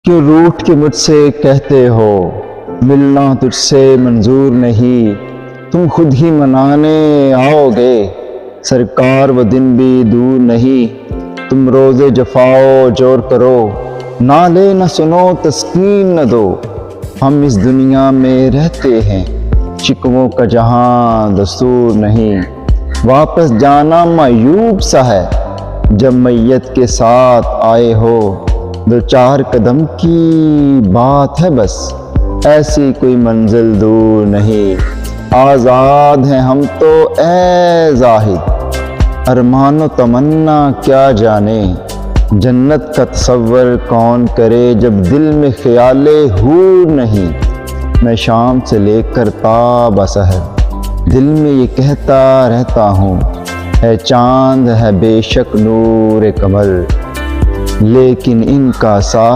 کیوں روٹھ کے مجھ سے کہتے ہو ملنا تجھ سے منظور نہیں، تم خود ہی منانے آؤ گے، سرکار وہ دن بھی دور نہیں، تم روز جفاؤ جور کرو، نالے نہ سنو تسکین نہ دو، ہم اس دنیا میں رہتے ہیں، شکووں کا جہاں دستور نہیں، واپس جانا معیوب سا ہے، جب میت کے ساتھ آئے ہو، دو چار قدم کی بات ہے بس، ایسی کوئی منزل دور نہیں، آزاد ہیں ہم تو اے زاہد، ارمان و تمنا کیا جانے، جنت کا تصور کون کرے جب دل میں خیال حور نہیں، میں شام سے لے کر تا بسحر دل میں یہ کہتا رہتا ہوں، ہے چاند ہے بے شک نور کمل، لیکن ان کا سا